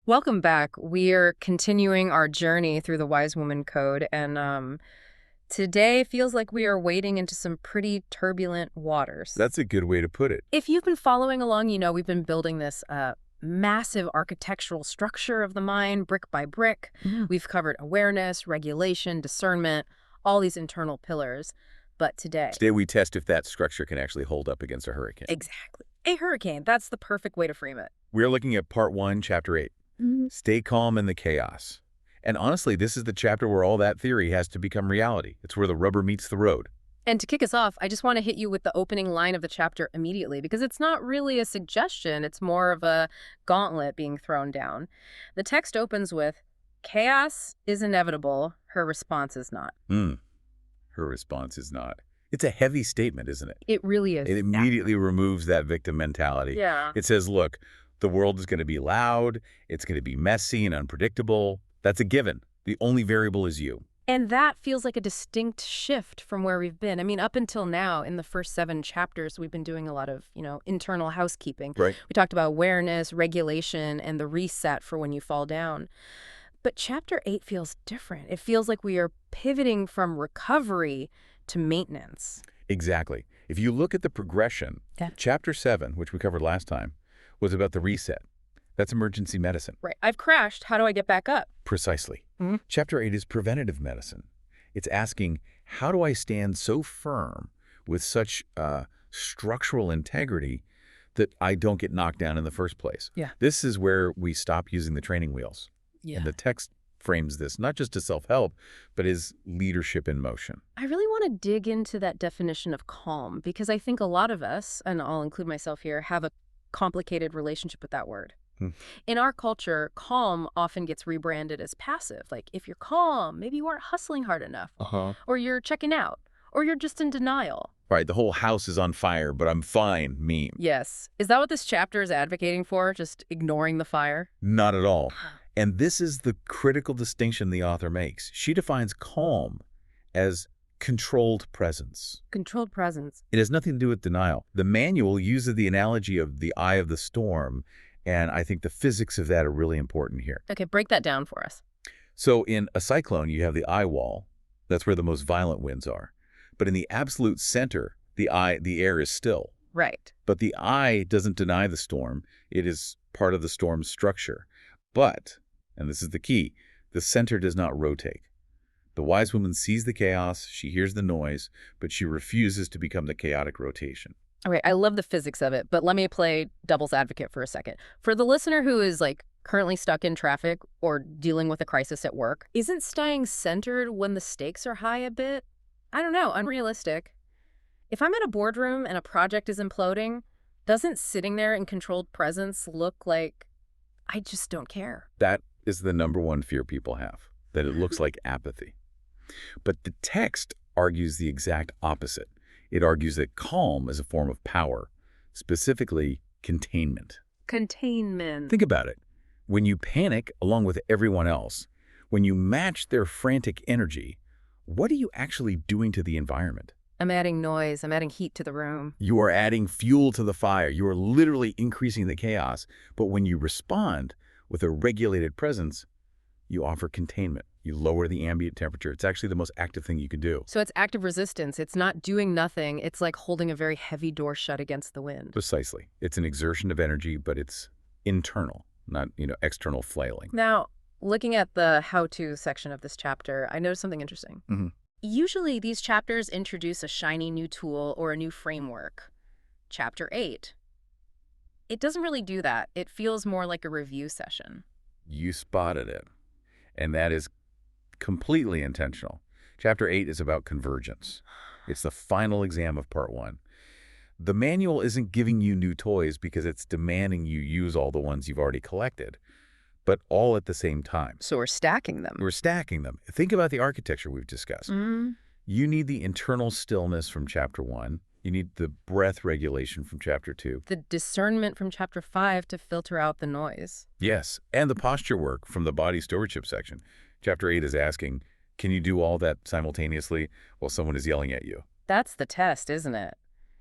Welcome back. We are continuing our journey through the Wise Woman Code, and today feels like we are wading into some pretty turbulent waters. That's a good way to put it. If you've been following along, you know we've been building this massive architectural structure of the mind, brick by brick. We've covered awareness, regulation, discernment, all these internal pillars. But Today we test if that structure can actually hold up against a hurricane. Exactly. A hurricane, that's the perfect way to frame it. We're looking at part 1, chapter 8. Stay calm in the chaos. And honestly, this is the chapter where all that theory has to become reality. It's where the rubber meets the road. And to kick us off, I just want to hit you with the opening line of the chapter immediately, because it's not really a suggestion. It's more of a gauntlet being thrown down. The text opens with, "Chaos is inevitable. Her response is not." Her response is not. It's a heavy statement, isn't it? It really is. It immediately removes that victim mentality. Yeah. It says, look, the world is going to be loud. It's going to be messy and unpredictable. That's a given. The only variable is you. And that feels like a distinct shift from where we've been. I mean, up until now, in the first 7 chapters, we've been doing a lot of, internal housekeeping. Right. We talked about awareness, regulation, and the reset for when you fall down. But chapter 8 feels different. It feels like we are pivoting from recovery to maintenance. Exactly. If you look at the progression, chapter 7, which we covered last time, was about the reset. That's emergency medicine. Right. I've crashed. How do I get back up? Precisely. Chapter 8 is preventative medicine. It's asking, how do I stand so firm with such structural integrity that I don't get knocked down in the first place? Yeah. This is where we stop using the training wheels. Yeah. And the text frames this not just as self-help, but as leadership in motion. I really want to dig into that definition of calm, because I think a lot of us, and I'll include myself here, have a complicated relationship with that word. In our culture, calm often gets rebranded as passive. Like, if you're calm, maybe you aren't hustling hard enough, or you're checking out, or you're just in denial. Right, the whole house is on fire, but I'm fine meme. Yes. Is that what this chapter is advocating for? Just ignoring the fire? Not at all. And this is the critical distinction the author makes. She defines calm as controlled presence. Controlled presence. It has nothing to do with denial. The manual uses the analogy of the eye of the storm, and I think the physics of that are really important here. Okay, break that down for us. So in a cyclone, you have the eye wall. That's where the most violent winds are. But in the absolute center, the air is still. Right. But the eye doesn't deny the storm. It is part of the storm's structure. But, and this is the key, the center does not rotate. The wise woman sees the chaos, she hears the noise, but she refuses to become the chaotic rotation. All right, I love the physics of it, but let me play devil's advocate for a second. For the listener who is currently stuck in traffic or dealing with a crisis at work, isn't staying centered when the stakes are high a bit, I don't know, unrealistic? If I'm in a boardroom and a project is imploding, doesn't sitting there in controlled presence look like I just don't care? That is the #1 fear people have, that it looks like apathy. But the text argues the exact opposite. It argues that calm is a form of power, specifically containment. Containment. Think about it. When you panic along with everyone else, when you match their frantic energy, what are you actually doing to the environment? I'm adding noise. I'm adding heat to the room. You are adding fuel to the fire. You are literally increasing the chaos. But when you respond with a regulated presence, you offer containment. You lower the ambient temperature. It's actually the most active thing you can do. So it's active resistance. It's not doing nothing. It's like holding a very heavy door shut against the wind. Precisely. It's an exertion of energy, but it's internal, not, external flailing. Now, looking at the how-to section of this chapter, I noticed something interesting. Usually, these chapters introduce a shiny new tool or a new framework. Chapter 8. It doesn't really do that. It feels more like a review session. You spotted it. And that is completely intentional. Chapter 8 is about convergence. It's the final exam of part 1. The manual isn't giving you new toys because it's demanding you use all the ones you've already collected, but all at the same time. So we're stacking them. We're stacking them. Think about the architecture we've discussed. You need the internal stillness from chapter 1. You need the breath regulation from chapter 2. The discernment from chapter 5 to filter out the noise. Yes, and the posture work from the body stewardship section. Chapter 8 is asking, can you do all that simultaneously while someone is yelling at you? That's the test, isn't it?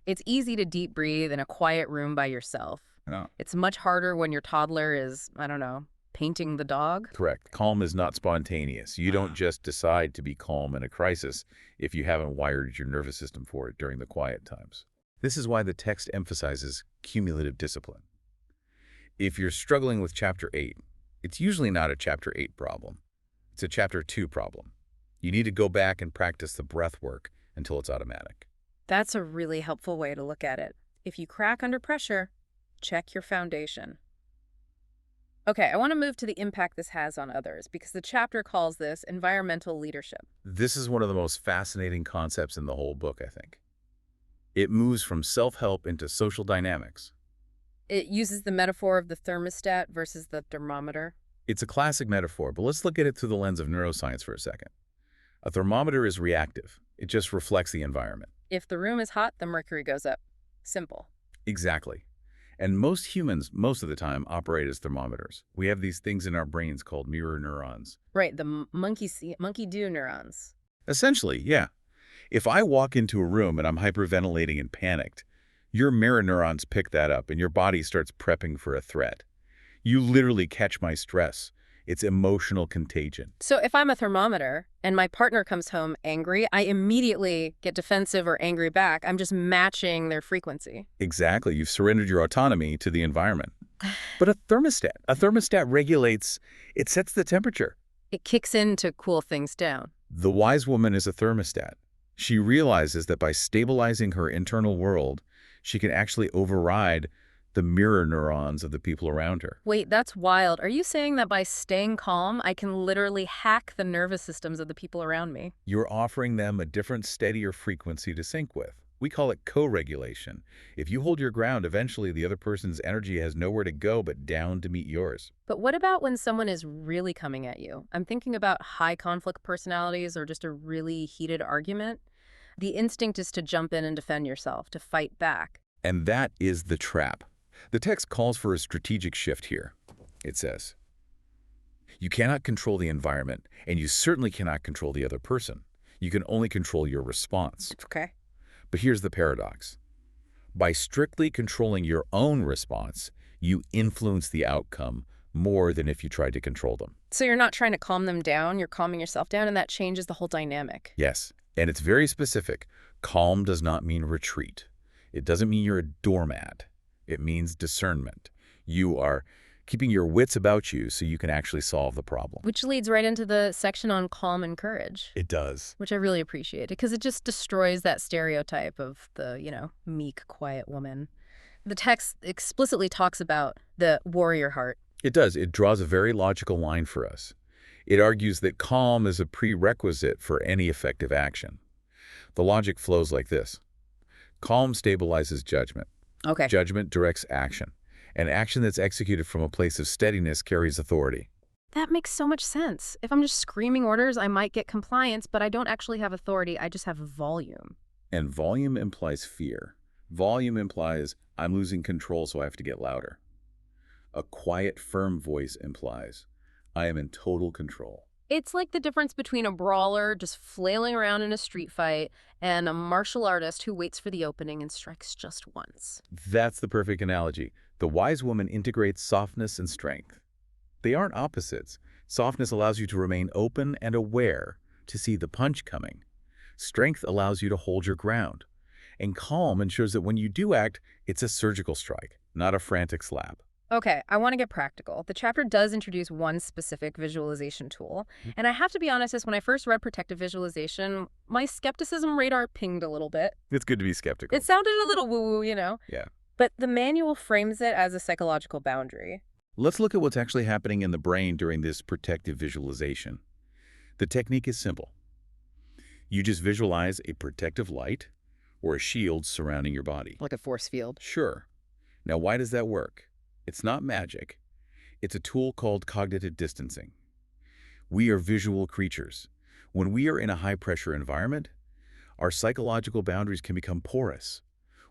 It's easy to deep breathe in a quiet room by yourself. No. It's much harder when your toddler is, I don't know, painting the dog? Correct. Calm is not spontaneous. You don't just decide to be calm in a crisis if you haven't wired your nervous system for it during the quiet times. This is why the text emphasizes cumulative discipline. If you're struggling with Chapter 8, it's usually not a Chapter 8 problem. It's a Chapter 2 problem. You need to go back and practice the breath work until it's automatic. That's a really helpful way to look at it. If you crack under pressure, check your foundation. Okay, I want to move to the impact this has on others because the chapter calls this environmental leadership. This is one of the most fascinating concepts in the whole book, I think. It moves from self-help into social dynamics. It uses the metaphor of the thermostat versus the thermometer. It's a classic metaphor, but let's look at it through the lens of neuroscience for a second. A thermometer is reactive. It just reflects the environment. If the room is hot, the mercury goes up. Simple. Exactly. And most humans, most of the time, operate as thermometers. We have these things in our brains called mirror neurons. Right, the monkey-do neurons. Essentially, yeah. If I walk into a room and I'm hyperventilating and panicked, your mirror neurons pick that up and your body starts prepping for a threat. You literally catch my stress. It's emotional contagion. So if I'm a thermometer and my partner comes home angry, I immediately get defensive or angry back. I'm just matching their frequency. Exactly. You've surrendered your autonomy to the environment. But a thermostat regulates, it sets the temperature. It kicks in to cool things down. The wise woman is a thermostat. She realizes that by stabilizing her internal world, she can actually override the mirror neurons of the people around her. Wait, that's wild. Are you saying that by staying calm, I can literally hack the nervous systems of the people around me? You're offering them a different, steadier frequency to sync with. We call it co-regulation. If you hold your ground, eventually the other person's energy has nowhere to go but down to meet yours. But what about when someone is really coming at you? I'm thinking about high conflict personalities or just a really heated argument. The instinct is to jump in and defend yourself, to fight back. And that is the trap. The text calls for a strategic shift here. It says, you cannot control the environment, and you certainly cannot control the other person. You can only control your response. Okay. But here's the paradox. By strictly controlling your own response, you influence the outcome more than if you tried to control them. So you're not trying to calm them down, you're calming yourself down, and that changes the whole dynamic. Yes, and it's very specific. Calm does not mean retreat. It doesn't mean you're a doormat. It means discernment. You are keeping your wits about you so you can actually solve the problem. Which leads right into the section on calm and courage. It does. Which I really appreciate because it just destroys that stereotype of the, meek, quiet woman. The text explicitly talks about the warrior heart. It does. It draws a very logical line for us. It argues that calm is a prerequisite for any effective action. The logic flows like this. Calm stabilizes judgment. Okay. Judgment directs action. And action that's executed from a place of steadiness carries authority. That makes so much sense. If I'm just screaming orders, I might get compliance, but I don't actually have authority. I just have volume. And volume implies fear. Volume implies I'm losing control, so I have to get louder. A quiet, firm voice implies I am in total control. It's like the difference between a brawler just flailing around in a street fight and a martial artist who waits for the opening and strikes just once. That's the perfect analogy. The wise woman integrates softness and strength. They aren't opposites. Softness allows you to remain open and aware, to see the punch coming. Strength allows you to hold your ground. And calm ensures that when you do act, it's a surgical strike, not a frantic slap. Okay, I want to get practical. The chapter does introduce one specific visualization tool. And I have to be honest, when I first read protective visualization, my skepticism radar pinged a little bit. It's good to be skeptical. It sounded a little woo-woo, Yeah. But the manual frames it as a psychological boundary. Let's look at what's actually happening in the brain during this protective visualization. The technique is simple. You just visualize a protective light or a shield surrounding your body. Like a force field. Sure. Now, why does that work? It's not magic. It's a tool called cognitive distancing. We are visual creatures. When we are in a high-pressure environment, our psychological boundaries can become porous.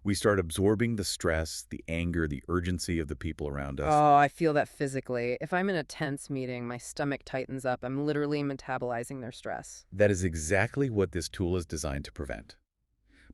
We start absorbing the stress, the anger, the urgency of the people around us. Oh, I feel that physically. If I'm in a tense meeting, my stomach tightens up. I'm literally metabolizing their stress. That is exactly what this tool is designed to prevent.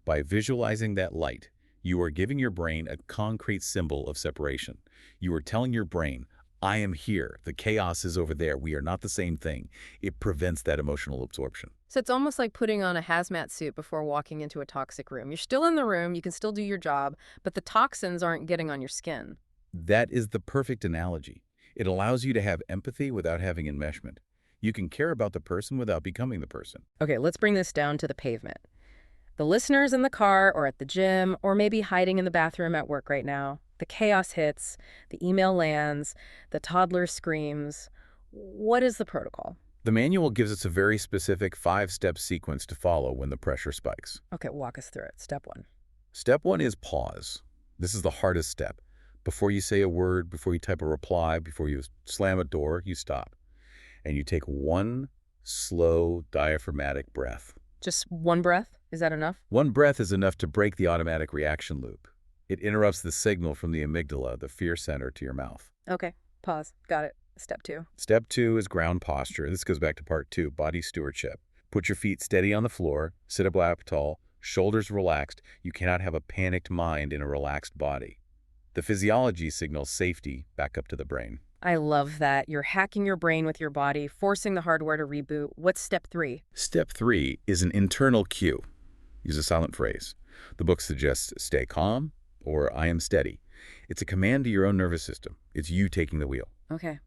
By visualizing that light, you are giving your brain a concrete symbol of separation. You are telling your brain, I am here. The chaos is over there. We are not the same thing. It prevents that emotional absorption. So it's almost like putting on a hazmat suit before walking into a toxic room. You're still in the room, you can still do your job, but the toxins aren't getting on your skin. That is the perfect analogy. It allows you to have empathy without having enmeshment. You can care about the person without becoming the person. Okay, let's bring this down to the pavement. The listeners in the car or at the gym or maybe hiding in the bathroom at work right now. The chaos hits, the email lands, the toddler screams. What is the protocol? The manual gives us a very specific 5-step sequence to follow when the pressure spikes. Okay, walk us through it. Step 1. Step 1 is pause. This is the hardest step. Before you say a word, before you type a reply, before you slam a door, you stop. And you take one slow diaphragmatic breath. Just one breath? Is that enough? One breath is enough to break the automatic reaction loop. It interrupts the signal from the amygdala, the fear center, to your mouth. Okay, pause. Got it. Step 2. Step 2 is ground posture. This goes back to part 2, body stewardship. Put your feet steady on the floor, sit up lap tall, shoulders relaxed. You cannot have a panicked mind in a relaxed body. The physiology signals safety back up to the brain. I love that. You're hacking your brain with your body, forcing the hardware to reboot. What's step 3? Step 3 is an internal cue. Use a silent phrase. The book suggests stay calm or I am steady. It's a command to your own nervous system. It's you taking the wheel. Okay.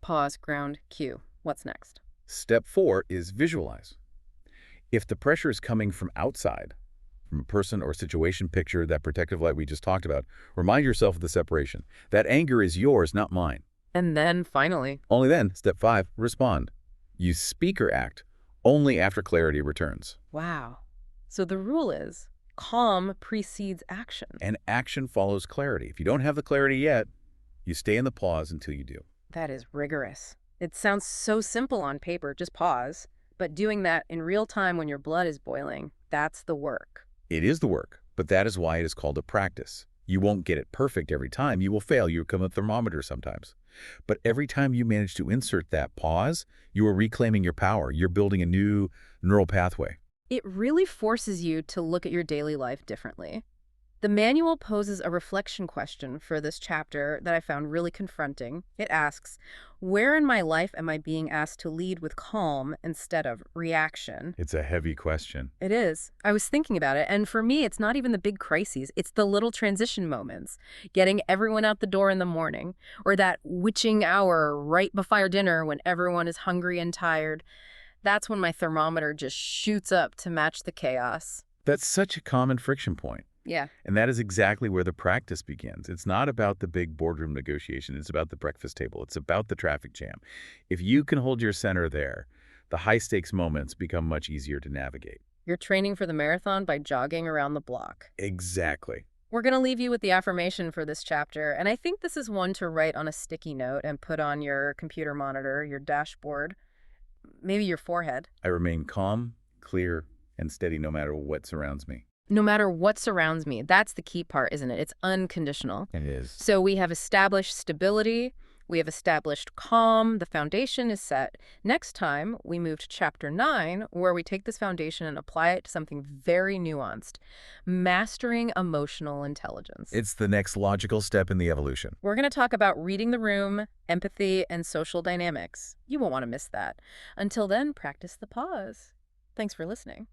Pause, ground, cue. What's next? Step 4 is visualize. If the pressure is coming from outside, from a person or situation, picture that protective light we just talked about, remind yourself of the separation. That anger is yours, not mine. And then, finally, Only then, step 5, respond. You speak or act only after clarity returns. wow. So the rule is calm precedes action. And action follows clarity. If you don't have the clarity yet, you stay in the pause until you do. That is rigorous. It sounds so simple on paper, just pause. But doing that in real time when your blood is boiling, that's the work. It is the work, but that is why it is called a practice. You won't get it perfect every time. You will fail. You become a thermometer sometimes. But every time you manage to insert that pause, you are reclaiming your power. You're building a new neural pathway. It really forces you to look at your daily life differently. The manual poses a reflection question for this chapter that I found really confronting. It asks, where in my life am I being asked to lead with calm instead of reaction? It's a heavy question. It is. I was thinking about it, and for me, it's not even the big crises. It's the little transition moments. Getting everyone out the door in the morning, or that witching hour right before dinner when everyone is hungry and tired. That's when my thermometer just shoots up to match the chaos. That's such a common friction point. Yeah. And that is exactly where the practice begins. It's not about the big boardroom negotiation. It's about the breakfast table. It's about the traffic jam. If you can hold your center there, the high-stakes moments become much easier to navigate. You're training for the marathon by jogging around the block. Exactly. We're going to leave you with the affirmation for this chapter, and I think this is one to write on a sticky note and put on your computer monitor, your dashboard, maybe your forehead. I remain calm, clear, and steady no matter what surrounds me. No matter what surrounds me. That's the key part, isn't it? It's unconditional. It is. So we have established stability. We have established calm. The foundation is set. Next time, we move to chapter 9, where we take this foundation and apply it to something very nuanced, mastering emotional intelligence. It's the next logical step in the evolution. We're going to talk about reading the room, empathy, and social dynamics. You won't want to miss that. Until then, practice the pause. Thanks for listening.